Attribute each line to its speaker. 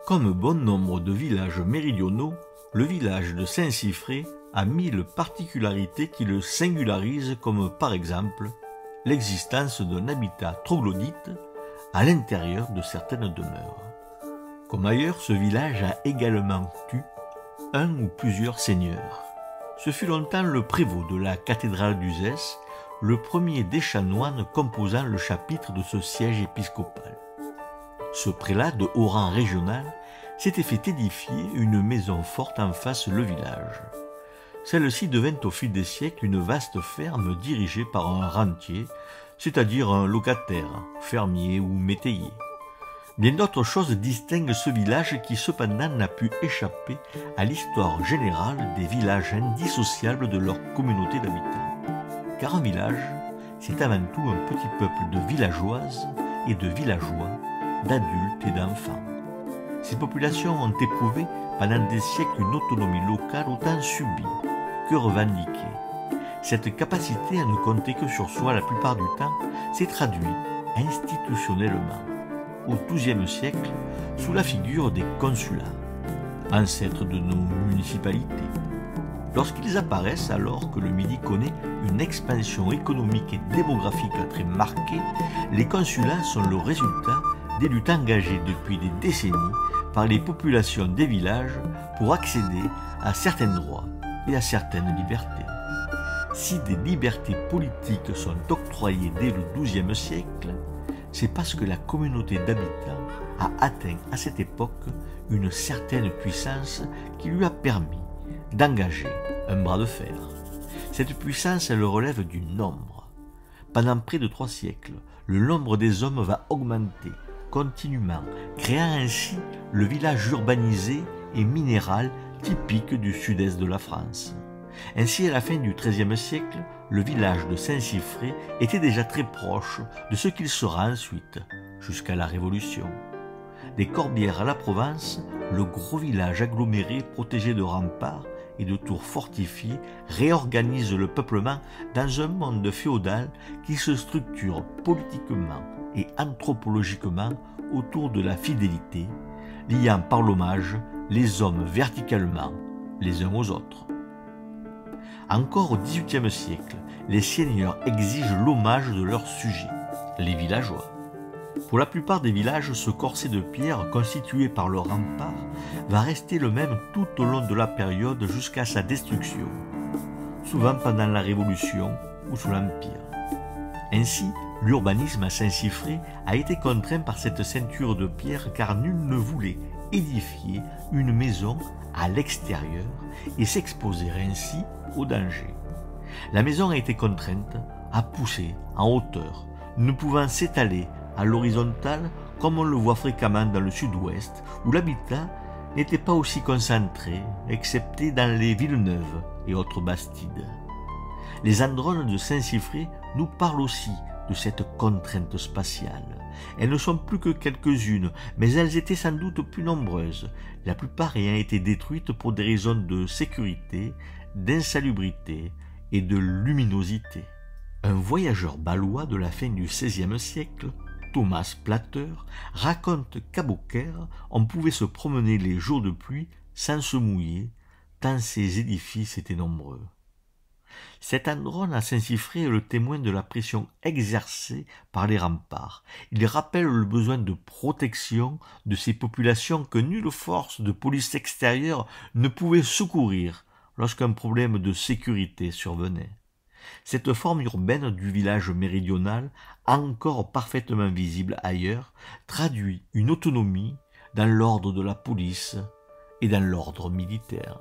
Speaker 1: Comme bon nombre de villages méridionaux, le village de Saint-Siffré a 1000 particularités qui le singularisent, comme par exemple l'existence d'un habitat troglodyte à l'intérieur de certaines demeures. Comme ailleurs, ce village a également eu un ou plusieurs seigneurs. Ce fut longtemps le prévôt de la cathédrale d'Uzès, le premier des chanoines composant le chapitre de ce siège épiscopal. Ce prélat de haut rang régional s'était fait édifier une maison forte en face le village. Celle-ci devint au fil des siècles une vaste ferme dirigée par un rentier, c'est-à-dire un locataire, fermier ou métayer. Bien d'autres choses distinguent ce village qui cependant n'a pu échapper à l'histoire générale des villages indissociables de leur communauté d'habitants. Car un village, c'est avant tout un petit peuple de villageoises et de villageois, d'adultes et d'enfants. Ces populations ont éprouvé pendant des siècles une autonomie locale autant subie que revendiquée. Cette capacité à ne compter que sur soi la plupart du temps s'est traduite institutionnellement au XIIe siècle sous la figure des consulats, ancêtres de nos municipalités. Lorsqu'ils apparaissent alors que le Midi connaît une expansion économique et démographique très marquée, les consulats sont le résultat des luttes engagées depuis des décennies par les populations des villages pour accéder à certains droits et à certaines libertés. Si des libertés politiques sont octroyées dès le XIIe siècle, c'est parce que la communauté d'habitants a atteint à cette époque une certaine puissance qui lui a permis d'engager un bras de fer. Cette puissance, elle relève du nombre. Pendant près de 3 siècles, le nombre des hommes va augmenter continuellement, créant ainsi le village urbanisé et minéral typique du sud-est de la France. Ainsi, à la fin du XIIIe siècle, le village de Saint-Siffré était déjà très proche de ce qu'il sera ensuite, jusqu'à la Révolution. Des Corbières à la Provence, le gros village aggloméré protégé de remparts et de tours fortifiées réorganise le peuplement dans un monde féodal qui se structure politiquement et anthropologiquement autour de la fidélité, liant par l'hommage les hommes verticalement les uns aux autres. Encore au XVIIIe siècle, les seigneurs exigent l'hommage de leurs sujets, les villageois. Pour la plupart des villages, ce corset de pierre constitué par le rempart va rester le même tout au long de la période jusqu'à sa destruction, souvent pendant la Révolution ou sous l'Empire. Ainsi, l'urbanisme à Saint-Siffré a été contraint par cette ceinture de pierre car nul ne voulait édifier une maison à l'extérieur et s'exposer ainsi au danger. La maison a été contrainte à pousser en hauteur, ne pouvant s'étaler à l'horizontale comme on le voit fréquemment dans le sud-ouest où l'habitat n'était pas aussi concentré, excepté dans les villes neuves et autres bastides. Les andrones de Saint-Siffré nous parlent aussi de cette contrainte spatiale. Elles ne sont plus que quelques-unes, mais elles étaient sans doute plus nombreuses, la plupart ayant été détruites pour des raisons de sécurité, d'insalubrité et de luminosité. Un voyageur balois de la fin du XVIe siècle, Thomas Plater, raconte qu'à Beaucaire, on pouvait se promener les jours de pluie sans se mouiller, tant ces édifices étaient nombreux. Cet androne à Saint-Siffré est le témoin de la pression exercée par les remparts. Il rappelle le besoin de protection de ces populations que nulle force de police extérieure ne pouvait secourir lorsqu'un problème de sécurité survenait. Cette forme urbaine du village méridional, encore parfaitement visible ailleurs, traduit une autonomie dans l'ordre de la police et dans l'ordre militaire.